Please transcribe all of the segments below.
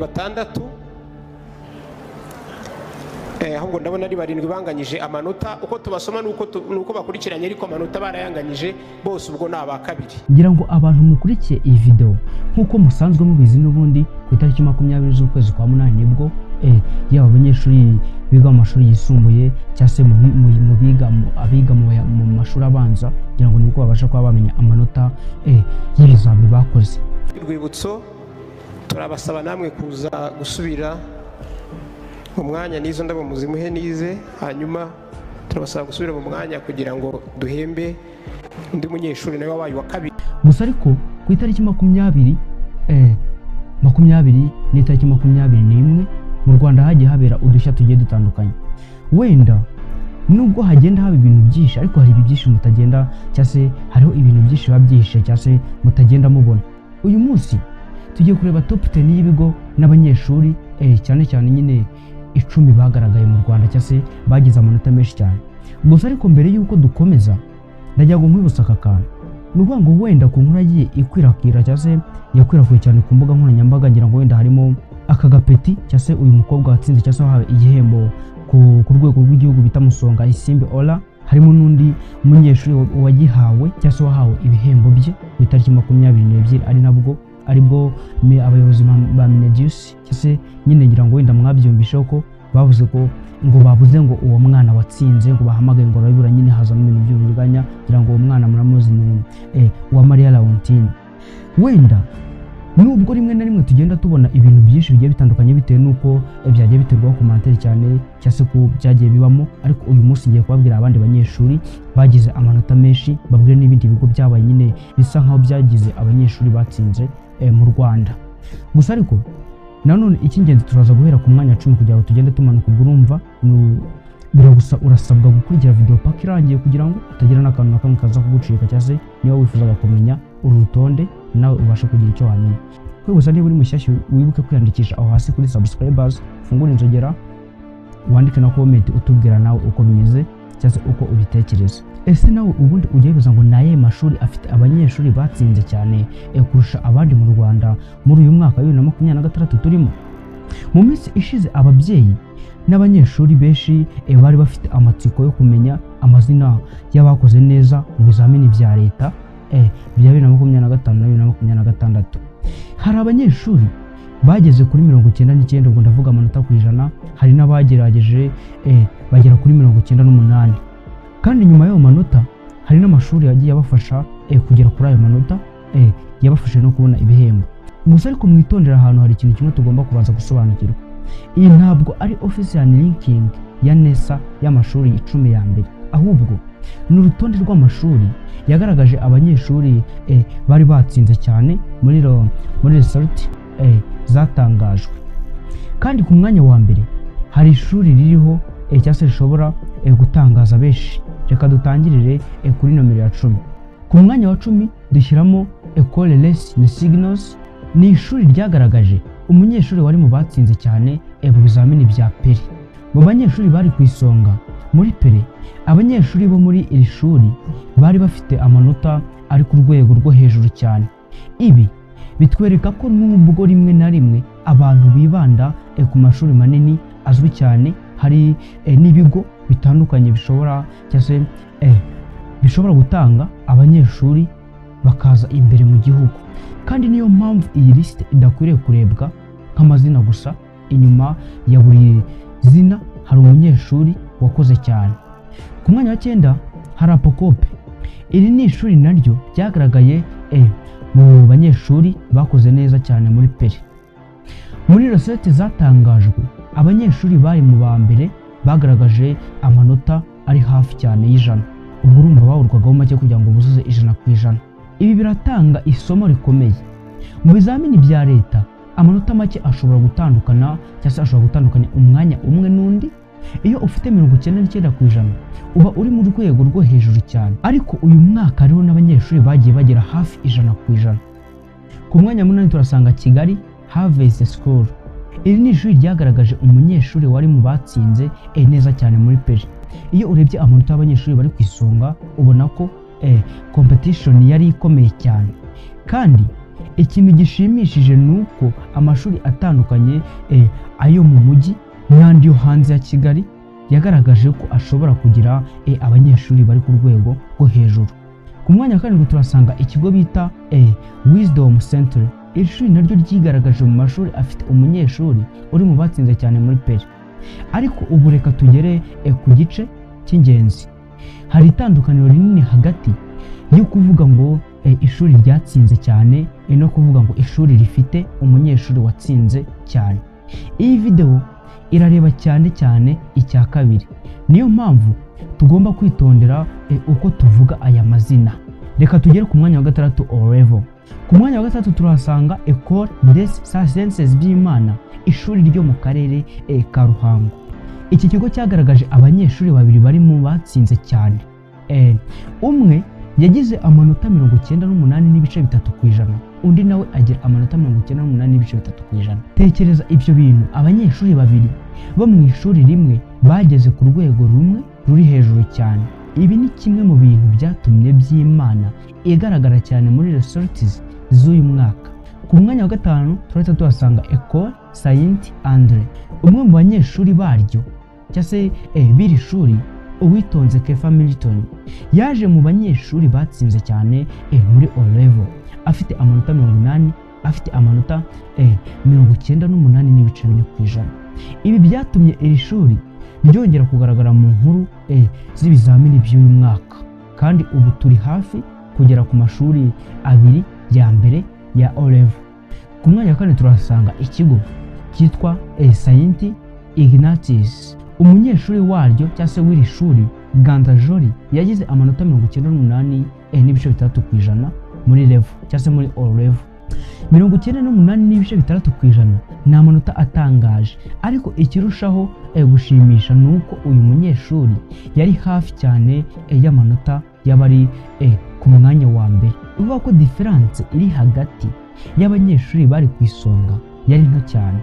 batandatu ahubwo ndabona ari barindwi banganyije amanota uko tubasoma nuko bakurikiranye ariko amanota barayanganyije bose ubwo naba kabiri. Ngira ngo abantu mukurikiye iyi video nkuko musanzwe mubizi n'ubundi ku itariki 20 z'ukwezi kwa munani nibwo yaba abanyeshuri biga mu mashuri yisumbuye cyase mu abiga mu mashuri abanza ngira ngo nibwo babasha kuba bamenya amanota y'ibizami bakoze. Urwibutso turabasaba namwe kuza gusubira mu mwanya n'izo ndabo muzimuhe nize, hanyuma turabasaba gusubira mu mwanya kugira ngo duhembe undi munyeshuri nawe wabaye wa kabiri. Gusa ariko ku itariki 20 n'itariki 21 mu Rwanda hagiye habera udushya tugiye dutandukanye. Wenda nubwo hagenda haba ibintu byinshi ariko hari ibyinshi mutagenda cyase hariho ibintu byinshi babyihishe cyase mutagenda mubona. Uyu munsi tugiye kureba top 10 y'ibigo n'abanyeshuri cyane cyane nyine 10 bagaragaye mu Rwanda cyase bagize amanota menshi cyane. Gusa ariko mbere yuko dukomeza ndajya ngo nkwibutsa aka kantu. Nuvuga ngo wenda ku nkuru yagiye ikwirakwira cyase yakwirakwiye cyane ku mbuga nkoranyambaga ngira ngo wenda harimo aka gapeti cyase uyu mukobwa watsinze cyase wahawe igihembo ku rwego rw'igihugu bita Musonga Isimbi Ola, harimo n'undi munyeshuri wagihawe cyase wahawe ibihembo bye ku itariki 22 aribwo abayobozi ba Minedius cyase nyine ngira ngo wenda mwabyumvishe ko bavuze ko ngo babuze ngo uwo mwana watsinze ngo bahamagaye ngo arabura nyine haza mu bintu by'uburiganya ngira ngo uwo mwana muramuzi wa Maria Laurentine. Wenda nubwo rimwe na rimwe tugenda tubona ibintu byinshi bigiye bitandukanye bitewe nuko byagiye biterwaho commentaire cyane cyase ko byagiye bibamo, ariko uyu munsi ngiye kubabwira abandi banyeshuri bagize amanota menshi, babwire n'ibindi bigo byabaye nyine bisa nkaho byagize abanyeshuri batsinze mu Rwanda. Gusa ariko nanone icy'ingenzi turaza guhera ku mwanya 10 kugira ngo tugende tumanuka. Urumva gusa urasabwa gukurikira video paka irangiye kugira ngo utagira n'akantu nakamwe kaza kugucika cyase niba wifuzaga kumenya uru rutonde nawe ubashe kugira icyo wamenya. Kwibutsa niba uri mushyashya wibuke kwiyandikisha aho hasi kuri subscribers, fungura inzogera, wandike na comment utubwira nawe uko bimeze cyase uko ubitekereza. Ese nawe ubundi ugiye ngo naye mashuri afite abanyeshuri batsinze cyane kurusha abandi mu Rwanda muri uyu mwaka 2026 turimo? Mu minsi ishize ababyeyi n'abanyeshuri benshi bari bafite amatsiko yo kumenya amazina y'abakoze neza mu bizamini bya leta bya 2025 na 2026. Hari abanyeshuri bageze kuri 99 ubwo ndavuga amanota ku ijana, hari n'abagerageje bagera kuri 98. Kandi nyuma y'ayo manota hari n'amashuri yagiye abafasha kugera kuri ayo manota yabafashe no kubona ibihembo. Gusa ariko mwitondera ahantu hari ikintu kimwe tugomba kubanza gusobanukirwa. Iyi ntabwo ari official ranking ya NESA y'amashuri 10 ya mbere, ahubwo ni urutonde rw'amashuri yagaragaje abanyeshuri bari batsinze cyane muri result zatangajwe. Kandi ku mwanya wa mbere hari ishuri ririho cyase rishobora gutangaza benshi. Reka dutangirire kuri nomero ya 10. Ku mwanya wa 10 dushyiramo Ecole Les Signaux. Ni ishuri ryagaragaje umunyeshuri wari mu batsinze cyane mu bizamini bya peri. Mu banyeshuri bari ku isonga muri peri, abanyeshuri bo muri iri shuri bari bafite amanota ari ku rwego rwo hejuru cyane. Ibi bitwereka ko nubwo rimwe na rimwe abantu bibanda ku mashuri manini azwi cyane, hari n'ibigo bitandukanye bishobora cyase bishobora gutanga abanyeshuri bakaza imbere mu gihugu. Kandi niyo mpamvu iyi liste idakwiriye kurebwa nk'amazina gusa, inyuma ya buri zina hari umunyeshuri wakoze cyane. Ku mwanya wa 9 hari Apocope. Iri ni ishuri naryo ryagaragaye mu banyeshuri bakoze neza cyane muri peri. Muri result zatangajwe abanyeshuri bari mu ba mbere bagaragaje amanota ari hafi cyane y'ijana. Ubwo urumva bawurwagaho make kugira ngo buzuze 100%. Ibi biratanga isomo rikomeye. Mu bizamini bya leta amanota make ashobora gutandukana cyangwa ashobora gutandukanya umwanya umwe n'undi. Iyo ufite 99% uba uri mu rwego rwo hejuru cyane. Ariko uyu mwaka rero n'abanyeshuri bagiye bagera hafi 100%. Ku mwanya munani turasanga Kigali Harvest School. Iri ni ishuri ryagaragaje umunyeshuri wari mu batsinze neza cyane muri peri. Iyo urebye amanota y'abanyeshuri bari ku isonga ubona ko competition yari ikomeye cyane. Kandi ikintu gishimishije nuko amashuri atandukanye ayo mu mujyi n'andi yo hanze ya Kigali yagaragaje ko ashobora kugira abanyeshuri bari ku rwego rwo hejuru. Ku mwanya wa karindwi turasanga ikigo bita Wisdom Center. Iri shuri naryo ryigaragaje mu mashuri afite umunyeshuri uri mu batsinze cyane muri peri. Ariko ubu reka tugere ku gice cy'ingenzi. Hari itandukaniro rinini hagati yo kuvuga ngo ishuri ryatsinze cyane no kuvuga ngo ishuri rifite umunyeshuri watsinze cyane. Iyi video irareba cyane icya kabiri. Niyo mpamvu tugomba kwitondera uko tuvuga aya mazina. Reka tugere ku mwanya wa gatandatu O-level. Ku mwanya wa gatandatu turahasanga Ecole des Sciences Byimana, ishuri ryo mu karere ka Ruhango. Iki kigo cyagaragaje abanyeshuri babiri bari mu batsinze cyane. Umwe yagize amanota 98.3%, undi nawe agira amanota 98.3%. Tekereza ibyo bintu, abanyeshuri babiri bo mu ishuri rimwe bageze ku rwego rumwe ruri hejuru cyane. Ibi ni kimwe mu bintu byatumye Byimana igaragara cyane muri results z'uyu mwaka. Ku mwanya wa gatanu turahita tuhasanga Ecole Saint Andre. Umwe mu banyeshuri baryo cyase biri shuri, Uwitonze Kefa Milton, yaje mu banyeshuri batsinze cyane muri O-level afite amanota 80, afite amanota 98.4%. Ibi byatumye iri shuri ryongera kugaragara mu nkuru z'ibizamini by'uyu mwaka, kandi ubu turi hafi kugera ku mashuri abiri ya mbere ya O-level. Ku mwanya wa kane turahasanga ikigo cyitwa Saint Ignatius. Umunyeshuri waryo cyase w'iri shuri, Ganza Joli, yagize amanota 98.3% muri level cyase muri O-level. 98.3% ni amanota atangaje, ariko ikirushaho gushimisha nuko uyu munyeshuri yari hafi cyane y'amanota y'abari ku mwanya wa mbere. Uvuga ko difference iri hagati y'abanyeshuri bari ku isonga yari nto cyane.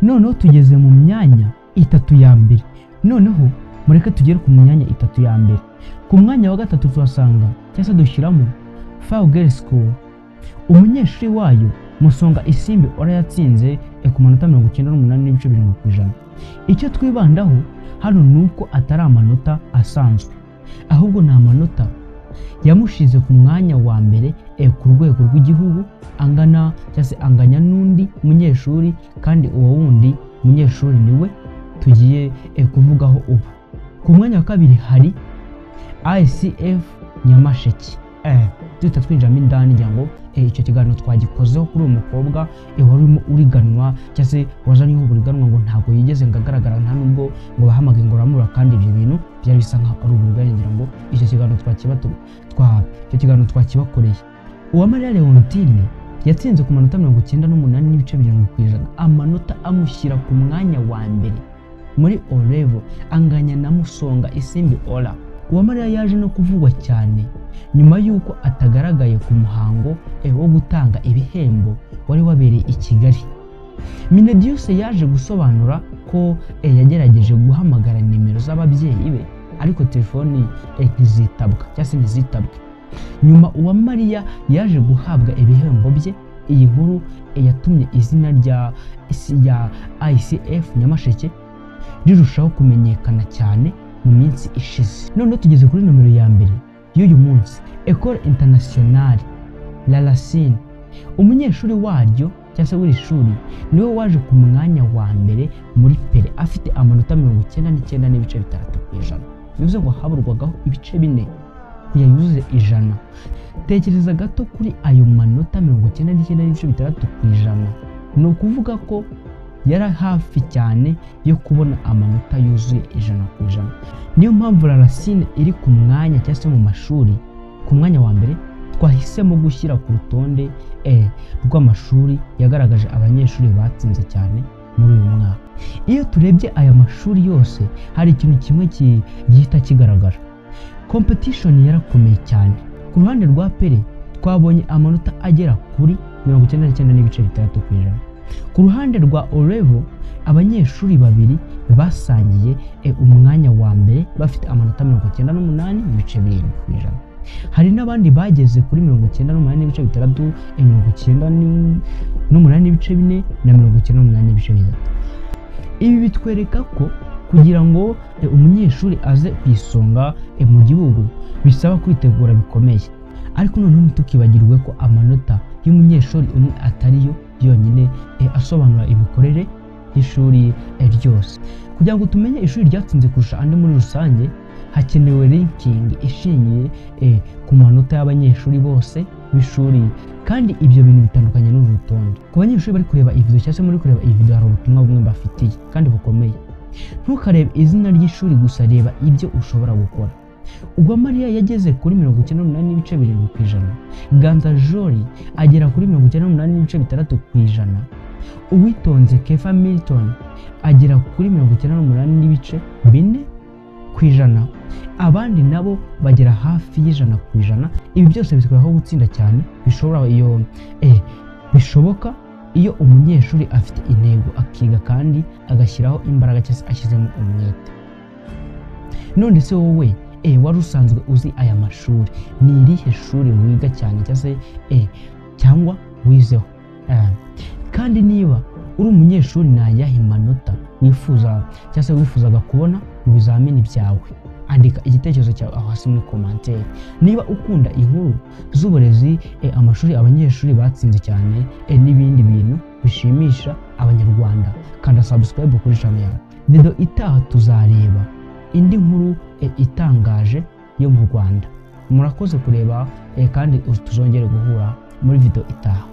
Noneho tugeze mu myanya itatu ya mbere. Noneho mureke tugere ku myanya itatu ya mbere. Ku mwanya wa gatatu tuhasanga cyase dushyiramo Fao Girls School. Umunyeshuri wayo Musonga Isimbi ora yatsinze ku manota 98.7%. Icyo twibandaho hano nuko atari amanota asanzwe, ahubwo ni amanota yamushize ku mwanya wa mbere ku rwego rw'igihugu, anganya n'undi munyeshuri, kandi uwo wundi munyeshuri niwe tugiye kuvugaho ubu. Ku mwanya wa kabiri hari ICF Nyamasheke. Duhita twinjiramo indani ngira ngo icyo kiganiro twagikozeho kuri uyu mukobwa warimo uriganwa cyase wazanye uburiganwa ngo ntabwo yigeze ngagaragara, nta nubwo ngo bahamage ngo ramura, kandi ibyo bintu byari bisa nka ari uburiganya. Ngira ngo icyo kiganiro twakibakoreye. Uwamariya Leontine yatsinze ku manota 98.7%, amanota amushyira ku mwanya wa mbere muri O-level, anganya na Musonga Isimbi Ola. Uwamariya yaje no kuvugwa cyane nyuma y'uko atagaragaye ku muhango wo gutanga ibihembo wari wabereye i Kigali. Minedius yaje gusobanura ko yagerageje guhamagara nimero z'ababyeyi be, ariko telefoni ntizitabwa cyase ntizitabwe. Nyuma Uwamariya yaje guhabwa ibihembo bye. Iyi nkuru yatumye izina rya ICF Nyamasheke rirushaho kumenyekana cyane mu minsi ishize. None tugeze kuri nomero ya mbere y'uyu munsi, Ecole Internationale La Racine. Umunyeshuri waryo cyase w'iri shuri niwe waje ku mwanya wa mbere muri pere afite amanota 99.3%. Bivuze ngo haburwagaho ibice 4 kuyayuze 100. Tekereza gato kuri ayo manota 99.3%. ni ukuvuga ko yari hafi cyane yo kubona amanota yuzuye 100%. Niyo mpamvu La Racine iri ku mwanya cyangwa se mu mashuri ku mwanya wa mbere twahisemo gushyira ku rutonde rw'amashuri yagaragaje abanyeshuri batsinze cyane muri uyu mwaka. Iyo turebye aya mashuri yose hari ikintu kimwe gihita kigaragara. Competition yarakomeye cyane. Ku ruhande rwa pere twabonye amanota agera kuri 99.3%. Ku ruhande rwa O-level abanyeshuri babiri basangiye umwanya wa mbere bafite amanota 98.7%. hari n'abandi bageze kuri 98.6, 98.4 na 98.3. Ibi bitwereka ko kugira ngo umunyeshuri aze ku isonga mu gihugu bisaba kwitegura bikomeye, ariko noneho ntitukibagirwe ko amanota y'umunyeshuri umwe atariyo yonyine asobanura imikorere y'ishuri ryose. Kugira ngo tumenye ishuri ryatsinze kurusha andi muri rusange, hakenewe ranking ishingiye ku manota y'abanyeshuri bose b'ishuri, kandi ibyo bintu bitandukanye n'uru rutonde. Ku banyeshuri bari kureba iyi video cyangwa se muri kureba iyi video, hari ubutumwa bumwe mbafitiye kandi bukomeye. Ntukarebe izina ry'ishuri gusa, reba ibyo ushobora gukora. Ugwamariya yageze kuri 98.7%, Ganza Jori agera kuri 98.6%, Uwitonze Kefa Milton agera kuri 98.4%, abandi nabo bagera hafi y'100%. Ibi byose bitwereka gutsinda cyane bishoboka iyo umunyeshuri afite intego, akiga kandi agashyiraho imbaraga cyangwa ashyizemo umwete. None se wowe wari usanzwe uzi aya mashuri, ni irihe shuri wiga cyane cyangwa wizeho? Kandi niba uri umunyeshuri, ni ayahe manota wifuza cyangwa se wifuzaga kubona mu bizamini byawe? Andika igitekerezo cyawe aho hasi muri commentaire. Niba ukunda inkuru z'uburezi, amashuri abanyeshuri batsinze cyane, n'ibindi bintu bishimisha abanyarwanda, kanda subscribe kuri channel yawe. Video itaha tuzareba indi nkuru itangaje yo mu Rwanda. Murakoze kureba, kandi tuzongere guhura muri video itaha.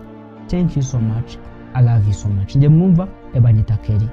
Thank you so much. I love you so much. Njye mwumva Banyita Kelly.